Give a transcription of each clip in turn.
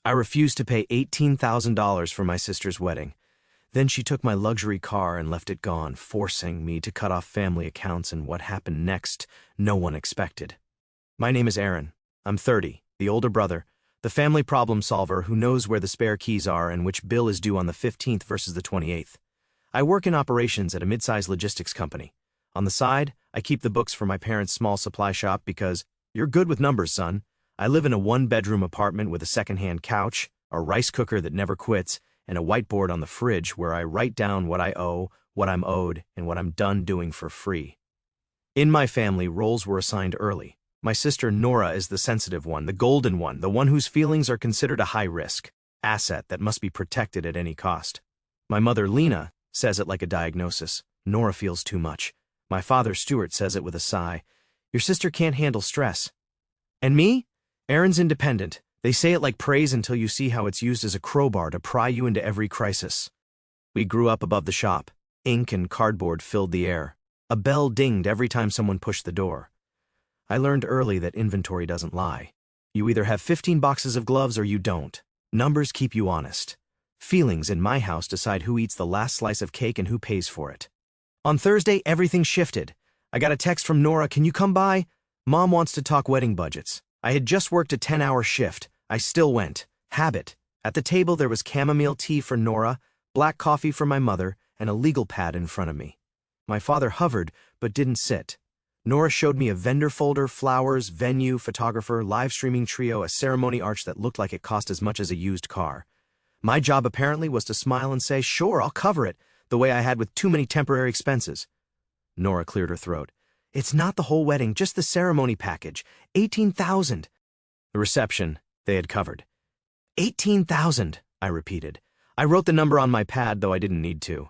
I refused to pay $18,000 for my sister's wedding. Then she took my luxury car and left it gone, forcing me to cut off family accounts, and what happened next, no one expected. My name is Aaron. I'm 30, the older brother, the family problem solver who knows where the spare keys are and which bill is due on the 15th versus the 28th. I work in operations at a mid-sized logistics company. On the side, I keep the books for my parents' small supply shop because you're good with numbers, son. I live in a one-bedroom apartment with a second-hand couch, a rice cooker that never quits, and a whiteboard on the fridge where I write down what I owe, what I'm owed, and what I'm done doing for free. In my family, roles were assigned early. My sister Nora is the sensitive one, the golden one, the one whose feelings are considered a high-risk asset that must be protected at any cost. My mother Lena says it like a diagnosis. Nora feels too much. My father Stuart says it with a sigh. Your sister can't handle stress. And me? Aaron's independent. They say it like praise until you see how it's used as a crowbar to pry you into every crisis. We grew up above the shop. Ink and cardboard filled the air. A bell dinged every time someone pushed the door. I learned early that inventory doesn't lie. You either have 15 boxes of gloves or you don't. Numbers keep you honest. Feelings in my house decide who eats the last slice of cake and who pays for it. On Thursday, everything shifted. I got a text from Nora, "Can you come by? Mom wants to talk wedding budgets." I had just worked a 10-hour shift. I still went. Habit. At the table there was chamomile tea for Nora, black coffee for my mother, and a legal pad in front of me. My father hovered, but didn't sit. Nora showed me a vendor folder, flowers, venue, photographer, live streaming trio, a ceremony arch that looked like it cost as much as a used car. My job apparently was to smile and say, "Sure, I'll cover it," the way I had with too many temporary expenses. Nora cleared her throat. "It's not the whole wedding, just the ceremony package. 18,000. The reception, they had covered. 18,000, I repeated. I wrote the number on my pad, though I didn't need to.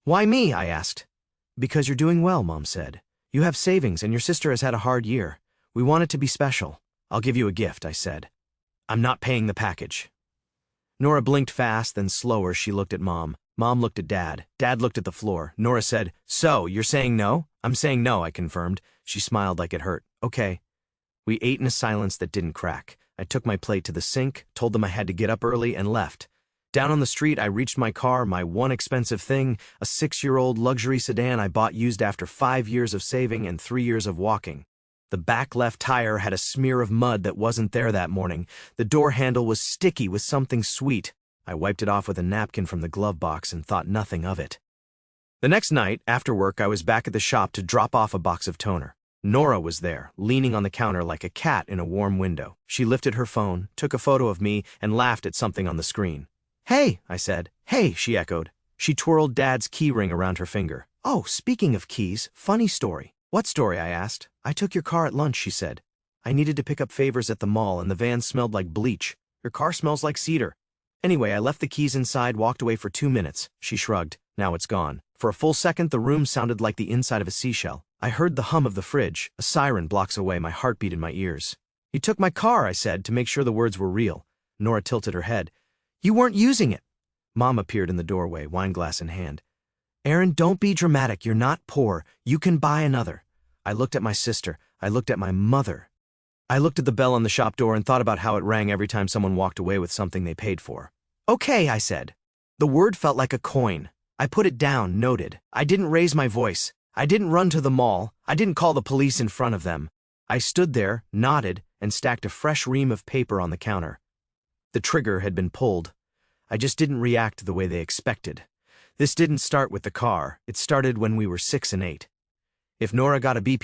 "Why me?" I asked. "Because you're doing well," Mom said. "You have savings, and your sister has had a hard year. We want it to be special. I'll give you a gift," I said. "I'm not paying the package." Nora blinked fast, then slower. She looked at Mom. Mom looked at Dad. Dad looked at the floor. Nora said, "So, you're saying no?" "I'm saying no," I confirmed. She smiled like it hurt. "Okay." We ate in a silence that didn't crack. I took my plate to the sink, told them I had to get up early, and left. Down on the street, I reached my car, my one expensive thing, a 6-year-old luxury sedan I bought used after 5 years of saving and 3 years of walking. The back left tire had a smear of mud that wasn't there that morning. The door handle was sticky with something sweet. I wiped it off with a napkin from the glove box and thought nothing of it. The next night, after work, I was back at the shop to drop off a box of toner. Nora was there, leaning on the counter like a cat in a warm window. She lifted her phone, took a photo of me, and laughed at something on the screen. "Hey," I said. "Hey," she echoed. She twirled Dad's key ring around her finger. "Oh, speaking of keys, funny story." "What story?" I asked. "I took your car at lunch," she said. "I needed to pick up favors at the mall, and the van smelled like bleach. Your car smells like cedar. Anyway, I left the keys inside, walked away for 2 minutes. She shrugged. Now it's gone. For a full second, the room sounded like the inside of a seashell. I heard the hum of the fridge, a siren blocks away, my heartbeat in my ears. "You took my car," I said, to make sure the words were real. Nora tilted her head. "You weren't using it." Mom appeared in the doorway, wineglass in hand. "Aaron, don't be dramatic. You're not poor. You can buy another." I looked at my sister. I looked at my mother. I looked at the bell on the shop door and thought about how it rang every time someone walked away with something they paid for. "Okay," I said. The word felt like a coin. I put it down, noted. I didn't raise my voice. I didn't run to the mall. I didn't call the police in front of them. I stood there, nodded, and stacked a fresh ream of paper on the counter. The trigger had been pulled. I just didn't react the way they expected. This didn't start with the car. It started when we were 6 and 8. If Nora got a B+,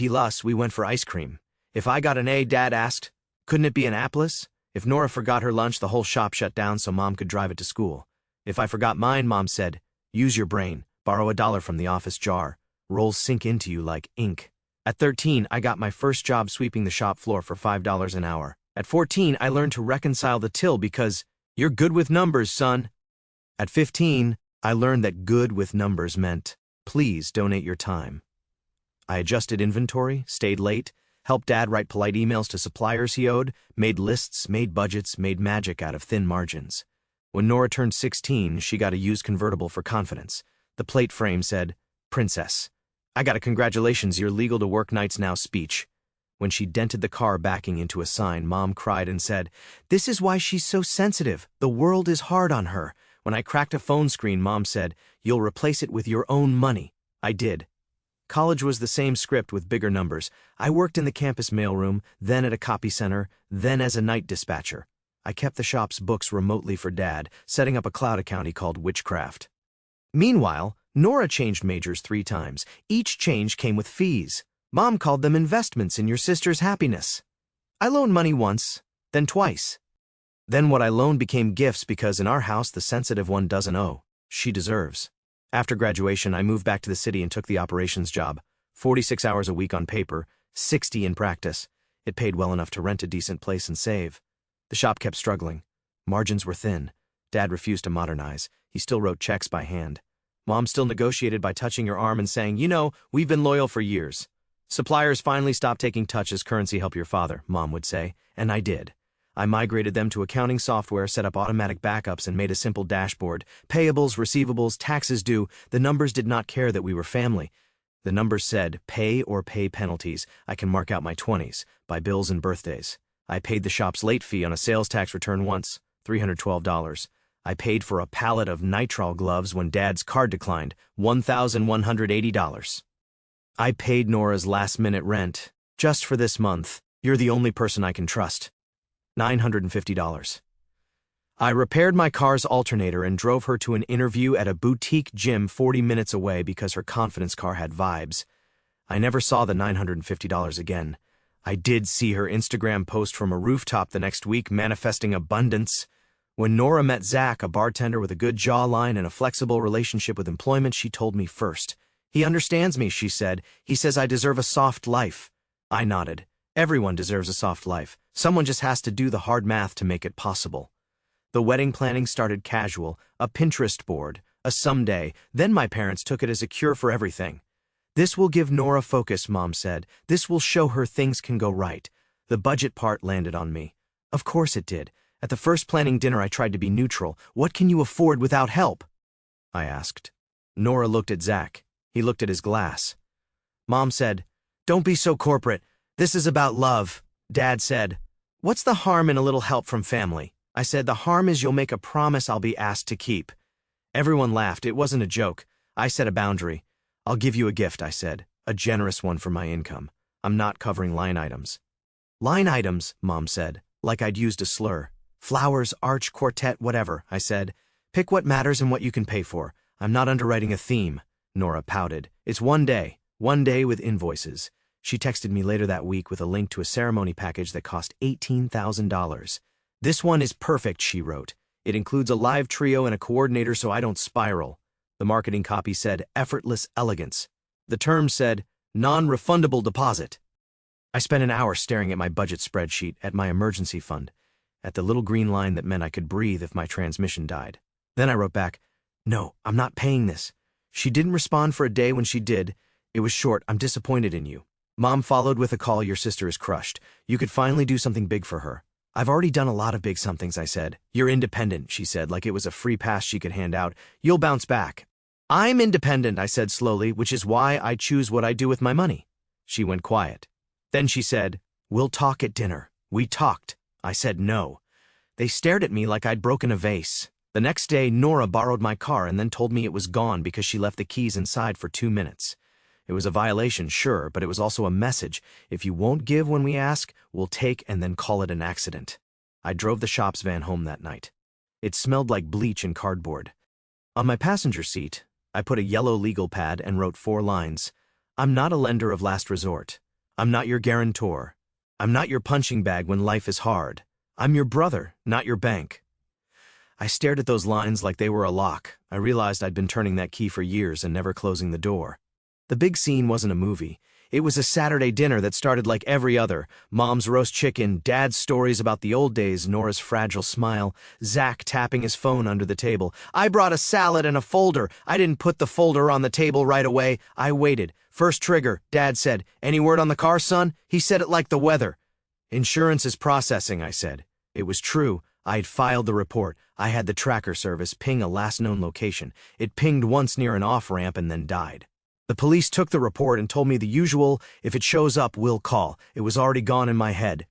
we went for ice cream. If I got an A, Dad asked, "Couldn't it be an Apples?" If Nora forgot her lunch, the whole shop shut down so Mom could drive it to school. If I forgot mine, Mom said, "Use your brain. Borrow $1 from the office jar. Rolls sink into you like ink." At 13, I got my first job sweeping the shop floor for $5 an hour. At 14, I learned to reconcile the till because you're good with numbers, son. At 15, I learned that good with numbers meant, please donate your time. I adjusted inventory, stayed late, helped Dad write polite emails to suppliers he owed, made lists, made budgets, made magic out of thin margins. When Nora turned 16, she got a used convertible for confidence. The plate frame said, "Princess. I got a congratulations, you're legal to work nights now" speech. When she dented the car backing into a sign, Mom cried and said, "This is why she's so sensitive. The world is hard on her." When I cracked a phone screen, Mom said, "You'll replace it with your own money." I did. College was the same script with bigger numbers. I worked in the campus mailroom, then at a copy center, then as a night dispatcher. I kept the shop's books remotely for Dad, setting up a cloud account he called Witchcraft. Meanwhile, Nora changed majors 3 times. Each change came with fees. Mom called them investments in your sister's happiness. I loaned money once, then twice. Then what I loaned became gifts because in our house the sensitive one doesn't owe. She deserves. After graduation, I moved back to the city and took the operations job. 46 hours a week on paper, 60 in practice. It paid well enough to rent a decent place and save. The shop kept struggling. Margins were thin. Dad refused to modernize. He still wrote checks by hand. Mom still negotiated by touching your arm and saying, "You know, we've been loyal for years." "Suppliers finally stopped taking touch as currency help your father," Mom would say, and I did. I migrated them to accounting software, set up automatic backups, and made a simple dashboard. Payables, receivables, taxes due. The numbers did not care that we were family. The numbers said, pay or pay penalties. I can mark out my 20s, by bills and birthdays. I paid the shop's late fee on a sales tax return once, $312. I paid for a pallet of nitrile gloves when Dad's card declined, $1,180. I paid Nora's last-minute rent. Just for this month, you're the only person I can trust. $950. I repaired my car's alternator and drove her to an interview at a boutique gym 40 minutes away because her confidence car had vibes. I never saw the $950 again. I did see her Instagram post from a rooftop the next week manifesting abundance. When Nora met Zach, a bartender with a good jawline and a flexible relationship with employment, she told me first. "He understands me," she said. "He says I deserve a soft life." I nodded. Everyone deserves a soft life. Someone just has to do the hard math to make it possible. The wedding planning started casual, a Pinterest board, a someday. Then my parents took it as a cure for everything. "This will give Nora focus," Mom said. "This will show her things can go right." The budget part landed on me. Of course it did. At the first planning dinner I tried to be neutral. "What can you afford without help?" I asked. Nora looked at Zach. He looked at his glass. Mom said, "Don't be so corporate. This is about love." Dad said, "What's the harm in a little help from family?" I said, "The harm is you'll make a promise I'll be asked to keep." Everyone laughed. It wasn't a joke. I set a boundary. "I'll give you a gift," I said. "A generous one for my income. I'm not covering line items." "Line items," Mom said, like I'd used a slur. "Flowers, arch, quartet, whatever," I said. "Pick what matters and what you can pay for. I'm not underwriting a theme." Nora pouted. "It's one day with invoices." She texted me later that week with a link to a ceremony package that cost $18,000. "This one is perfect," she wrote. "It includes a live trio and a coordinator so I don't spiral." The marketing copy said, "Effortless elegance." The terms said, "Non-refundable deposit." I spent an hour staring at my budget spreadsheet, at my emergency fund, at the little green line that meant I could breathe if my transmission died. Then I wrote back, "No, I'm not paying this." She didn't respond for a day. When she did, it was short, "I'm disappointed in you." Mom followed with a call, "Your sister is crushed. You could finally do something big for her." "I've already done a lot of big somethings," I said. "You're independent," she said, like it was a free pass she could hand out. "You'll bounce back." "I'm independent," I said slowly, "which is why I choose what I do with my money." She went quiet. Then she said, "We'll talk at dinner." We talked. I said no. They stared at me like I'd broken a vase. The next day, Nora borrowed my car and then told me it was gone because she left the keys inside for 2 minutes. It was a violation, sure, but it was also a message. If you won't give when we ask, we'll take and then call it an accident. I drove the shop's van home that night. It smelled like bleach and cardboard. On my passenger seat, I put a yellow legal pad and wrote 4 lines. "I'm not a lender of last resort. I'm not your guarantor. I'm not your punching bag when life is hard. I'm your brother, not your bank." I stared at those lines like they were a lock. I realized I'd been turning that key for years and never closing the door. The big scene wasn't a movie. It was a Saturday dinner that started like every other. Mom's roast chicken, Dad's stories about the old days, Nora's fragile smile, Zach tapping his phone under the table. "I brought a salad and a folder." I didn't put the folder on the table right away. I waited. "First trigger," Dad said. "Any word on the car, son?" He said it like the weather. "Insurance is processing," I said. It was true. I'd filed the report. I had the tracker service ping a last known location. It pinged once near an off-ramp and then died. The police took the report and told me the usual, if it shows up, we'll call. It was already gone in my head.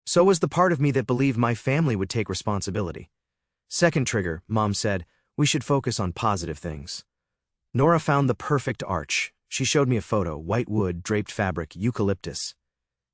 So was the part of me that believed my family would take responsibility. Second trigger, Mom said, we should focus on positive things. Nora found the perfect arch. She showed me a photo, white wood, draped fabric, eucalyptus.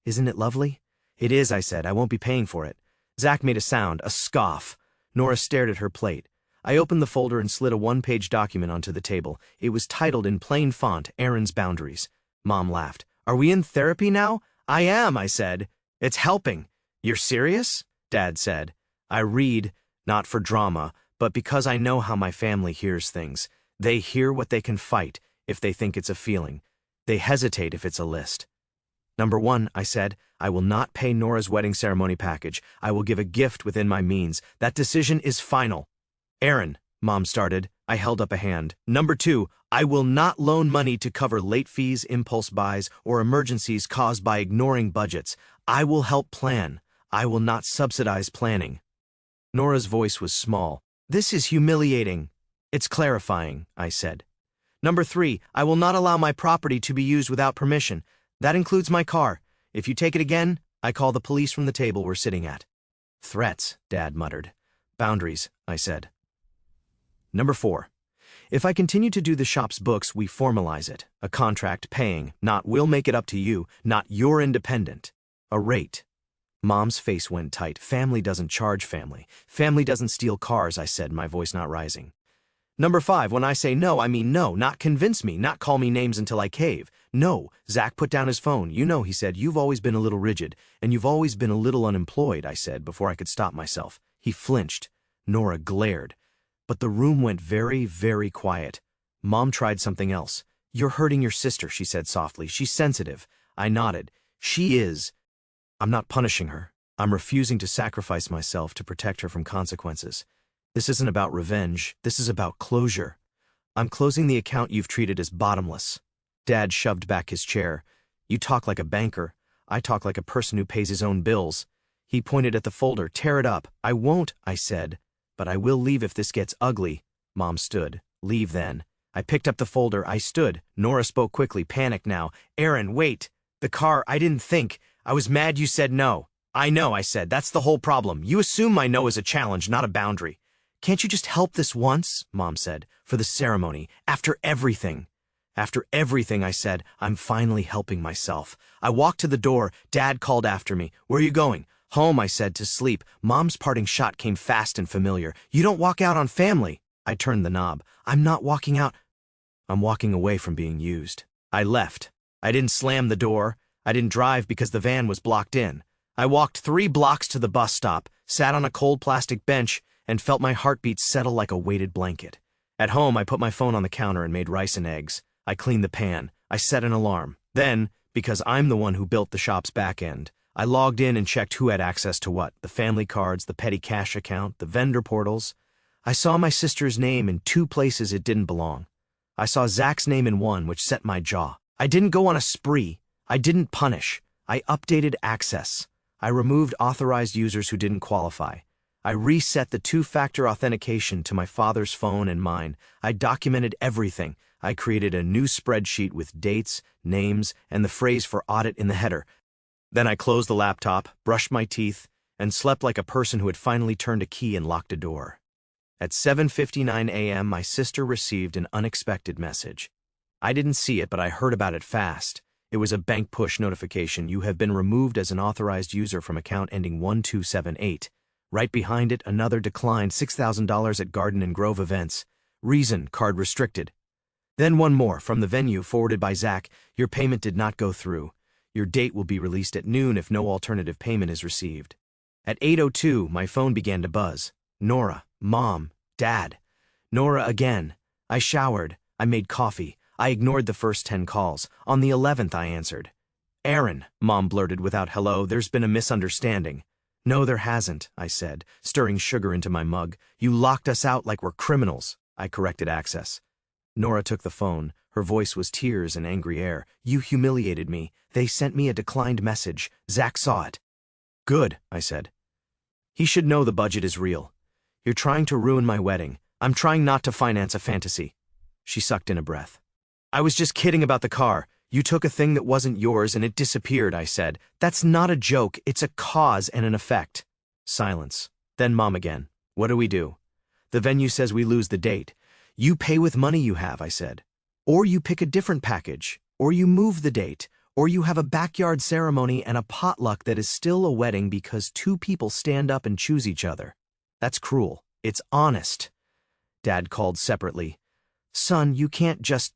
Isn't it lovely? It is, I said. I won't be paying for it. Zach made a sound, a scoff. Nora stared at her plate. I opened the folder and slid a one-page document onto the table. It was titled in plain font, Aaron's Boundaries. Mom laughed. Are we in therapy now? I am, I said. It's helping. You're serious? Dad said. I read, not for drama, but because I know how my family hears things. They hear what they can fight if they think it's a feeling. They hesitate if it's a list. Number 1, I said, I will not pay Nora's wedding ceremony package. I will give a gift within my means. That decision is final. Aaron, Mom started. I held up a hand. Number 2, I will not loan money to cover late fees, impulse buys, or emergencies caused by ignoring budgets. I will help plan. I will not subsidize planning. Nora's voice was small. This is humiliating. It's clarifying, I said. Number 3, I will not allow my property to be used without permission. That includes my car. If you take it again, I call the police from the table we're sitting at. Threats, Dad muttered. Boundaries, I said. Number 4, if I continue to do the shop's books, we formalize it. A contract paying, not we'll make it up to you, not you're independent. A rate. Mom's face went tight. Family doesn't charge family. Family doesn't steal cars, I said, my voice not rising. Number 5, when I say no, I mean no, not convince me, not call me names until I cave. No, Zach put down his phone. You know, he said, you've always been a little rigid, and you've always been a little unemployed, I said, before I could stop myself. He flinched. Nora glared. But the room went very, very quiet. Mom tried something else. You're hurting your sister, she said softly. She's sensitive. I nodded. She is. I'm not punishing her. I'm refusing to sacrifice myself to protect her from consequences. This isn't about revenge. This is about closure. I'm closing the account you've treated as bottomless. Dad shoved back his chair. You talk like a banker. I talk like a person who pays his own bills. He pointed at the folder. Tear it up. I won't, I said. But I will leave if this gets ugly. Mom stood. Leave then. I picked up the folder. I stood. Nora spoke quickly, panicked now. Aaron, wait. The car, I didn't think. I was mad you said no. I know, I said. That's the whole problem. You assume my no is a challenge, not a boundary. Can't you just help this once? Mom said. For the ceremony. After everything. After everything, I said, I'm finally helping myself. I walked to the door. Dad called after me. Where are you going? Home, I said, to sleep. Mom's parting shot came fast and familiar. You don't walk out on family. I turned the knob. I'm not walking out. I'm walking away from being used. I left. I didn't slam the door. I didn't drive because the van was blocked in. I walked 3 blocks to the bus stop, sat on a cold plastic bench, and felt my heartbeat settle like a weighted blanket. At home, I put my phone on the counter and made rice and eggs. I cleaned the pan. I set an alarm. Then, because I'm the one who built the shop's back end, I logged in and checked who had access to what, the family cards, the petty cash account, the vendor portals. I saw my sister's name in 2 places it didn't belong. I saw Zach's name in one, which set my jaw. I didn't go on a spree. I didn't punish. I updated access. I removed authorized users who didn't qualify. I reset the 2-factor authentication to my father's phone and mine. I documented everything. I created a new spreadsheet with dates, names, and the phrase for audit in the header. Then I closed the laptop, brushed my teeth, and slept like a person who had finally turned a key and locked a door. At 7:59 a.m., my sister received an unexpected message. I didn't see it, but I heard about it fast. It was a bank push notification. You have been removed as an authorized user from account ending 1278. Right behind it, another declined $6,000 at Garden and Grove events. Reason, card restricted. Then one more, from the venue, forwarded by Zach. Your payment did not go through. Your date will be released at noon if no alternative payment is received. At 8:02, my phone began to buzz. Nora, Mom, Dad. Nora again. I showered. I made coffee. I ignored the first 10 calls. On the 11th, I answered. Aaron, Mom blurted without hello, there's been a misunderstanding. No, there hasn't, I said, stirring sugar into my mug. You locked us out like we're criminals. I corrected access. Nora took the phone. Her voice was tears and angry air. You humiliated me. They sent me a declined message. Zach saw it. Good, I said. He should know the budget is real. You're trying to ruin my wedding. I'm trying not to finance a fantasy. She sucked in a breath. I was just kidding about the car. You took a thing that wasn't yours and it disappeared, I said. That's not a joke, it's a cause and an effect. Silence. Then Mom again. What do we do? The venue says we lose the date. You pay with money you have, I said. Or you pick a different package. Or you move the date. Or you have a backyard ceremony and a potluck that is still a wedding because two people stand up and choose each other. That's cruel. It's honest. Dad called separately. Son, you can't just...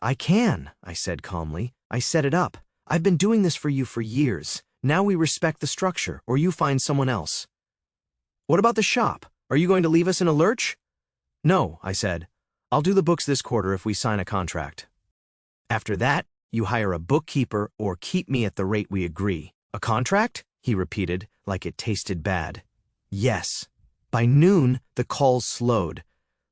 I can, I said calmly. I set it up. I've been doing this for you for years. Now we respect the structure, or you find someone else. What about the shop? Are you going to leave us in a lurch? No, I said. I'll do the books this quarter if we sign a contract. After that, you hire a bookkeeper or keep me at the rate we agree. A contract? He repeated, like it tasted bad. Yes. By noon, the calls slowed.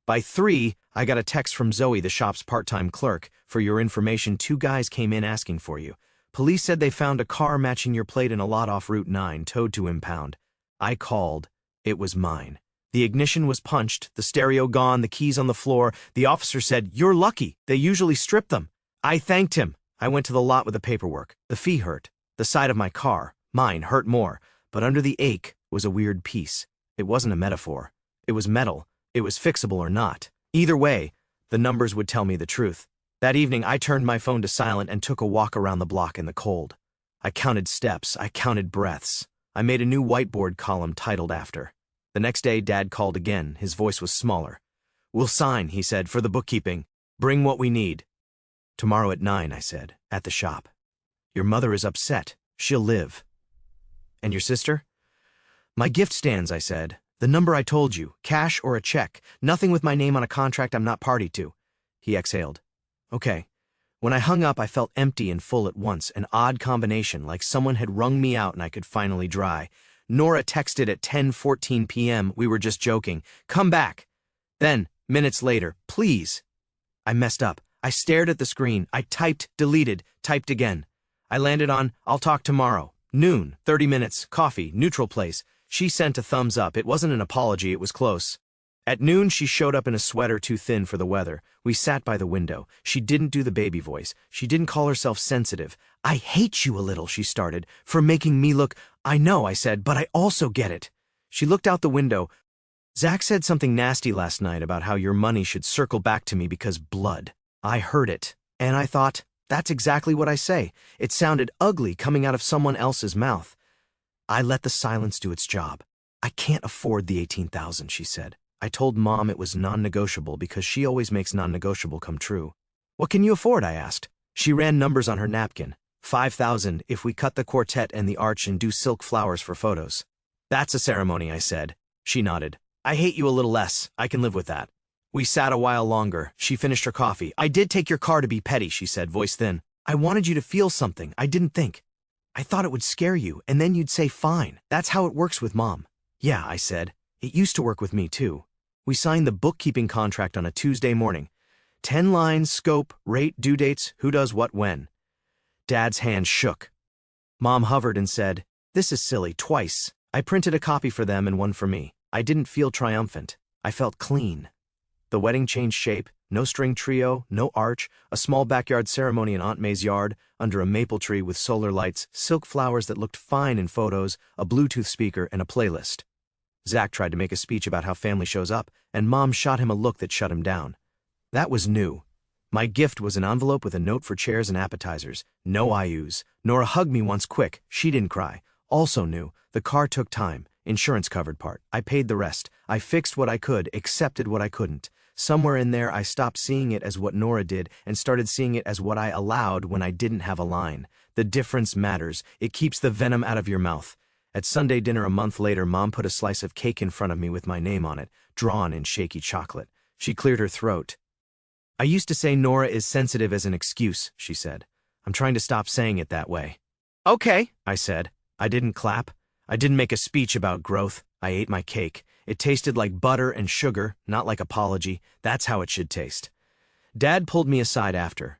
By 3, I got a text from Zoe, the shop's part-time clerk. For your information, 2 guys came in asking for you. Police said they found a car matching your plate in a lot off Route 9, towed to impound. I called. It was mine. The ignition was punched, the stereo gone, the keys on the floor. The officer said, "You're lucky. They usually strip them." I thanked him. I went to the lot with the paperwork. The fee hurt. The side of my car, mine, hurt more. But under the ache was a weird piece. It wasn't a metaphor. It was metal. It was fixable or not. Either way, the numbers would tell me the truth. That evening, I turned my phone to silent and took a walk around the block in the cold. I counted steps. I counted breaths. I made a new whiteboard column titled after. The next day, Dad called again. His voice was smaller. We'll sign, he said, for the bookkeeping. Bring what we need. Tomorrow at 9, I said, at the shop. Your mother is upset. She'll live. And your sister? My gift stands, I said. The number I told you, cash or a check. Nothing with my name on a contract I'm not party to. He exhaled. Okay. When I hung up, I felt empty and full at once, an odd combination, like someone had wrung me out and I could finally dry. Nora texted at 10:14 p.m. We were just joking. Come back. Then, minutes later, please. I messed up. I stared at the screen. I typed, deleted, typed again. I landed on, I'll talk tomorrow. Noon, 30 minutes, coffee, neutral place. She sent a thumbs up. It wasn't an apology, it was close. At noon, she showed up in a sweater too thin for the weather. We sat by the window. She didn't do the baby voice. She didn't call herself sensitive. I hate you a little, she started, for making me look... I know, I said, but I also get it. She looked out the window. Zach said something nasty last night about how your money should circle back to me because blood. I heard it, and I thought, that's exactly what I say. It sounded ugly coming out of someone else's mouth. I let the silence do its job. I can't afford the $18,000, she said. I told Mom it was non-negotiable because she always makes non-negotiable come true. What can you afford, I asked. She ran numbers on her napkin. $5,000 if we cut the quartet and the arch and do silk flowers for photos. That's a ceremony, I said. She nodded. I hate you a little less. I can live with that. We sat a while longer. She finished her coffee. I did take your car to be petty, she said, voice thin. I wanted you to feel something. I didn't think. I thought it would scare you, and then you'd say fine. That's how it works with Mom. Yeah, I said. It used to work with me, too. We signed the bookkeeping contract on a Tuesday morning. 10 lines, scope, rate, due dates, who does what when. Dad's hand shook. Mom hovered and said, This is silly, twice. I printed a copy for them and one for me. I didn't feel triumphant. I felt clean. The wedding changed shape, no string trio, no arch, a small backyard ceremony in Aunt May's yard, under a maple tree with solar lights, silk flowers that looked fine in photos, a Bluetooth speaker, and a playlist. Zach tried to make a speech about how family shows up, and Mom shot him a look that shut him down. That was new. My gift was an envelope with a note for chairs and appetizers. No IUs. Nora hugged me once quick. She didn't cry. Also new. The car took time. Insurance covered part. I paid the rest. I fixed what I could, accepted what I couldn't. Somewhere in there, I stopped seeing it as what Nora did and started seeing it as what I allowed when I didn't have a line. The difference matters. It keeps the venom out of your mouth. At Sunday dinner a month later, Mom put a slice of cake in front of me with my name on it, drawn in shaky chocolate. She cleared her throat. I used to say Nora is sensitive as an excuse, she said. I'm trying to stop saying it that way. Okay, I said. I didn't clap. I didn't make a speech about growth. I ate my cake. It tasted like butter and sugar, not like apology. That's how it should taste. Dad pulled me aside after.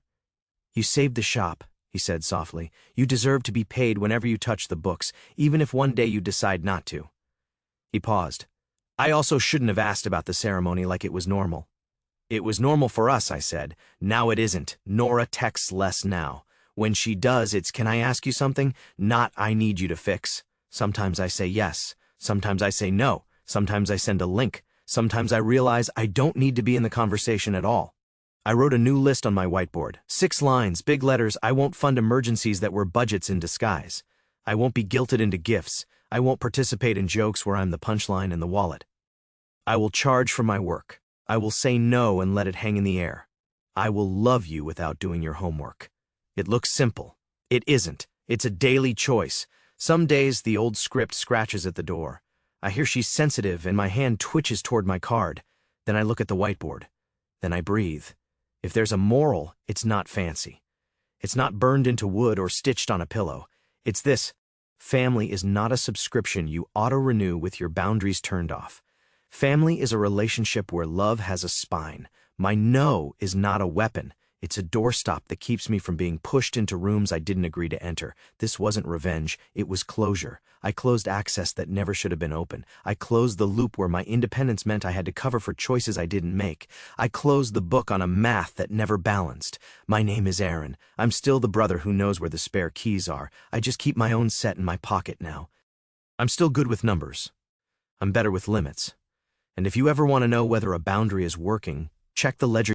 You saved the shop, he said softly. You deserve to be paid whenever you touch the books, even if one day you decide not to. He paused. I also shouldn't have asked about the ceremony like it was normal. It was normal for us, I said. Now it isn't. Nora texts less now. When she does, it's "Can I ask you something?" Not "I need you to fix." Sometimes I say yes. Sometimes I say no. Sometimes I send a link. Sometimes I realize I don't need to be in the conversation at all. I wrote a new list on my whiteboard. 6 lines, big letters. I won't fund emergencies that were budgets in disguise. I won't be guilted into gifts. I won't participate in jokes where I'm the punchline in the wallet. I will charge for my work. I will say no and let it hang in the air. I will love you without doing your homework. It looks simple. It isn't. It's a daily choice. Some days the old script scratches at the door. I hear she's sensitive and my hand twitches toward my card. Then I look at the whiteboard. Then I breathe. If there's a moral, it's not fancy. It's not burned into wood or stitched on a pillow. It's this: family is not a subscription you auto-renew with your boundaries turned off. Family is a relationship where love has a spine. My no is not a weapon. It's a doorstop that keeps me from being pushed into rooms I didn't agree to enter. This wasn't revenge, it was closure. I closed access that never should have been open. I closed the loop where my independence meant I had to cover for choices I didn't make. I closed the book on a math that never balanced. My name is Aaron. I'm still the brother who knows where the spare keys are. I just keep my own set in my pocket now. I'm still good with numbers. I'm better with limits. And if you ever want to know whether a boundary is working, check the ledger.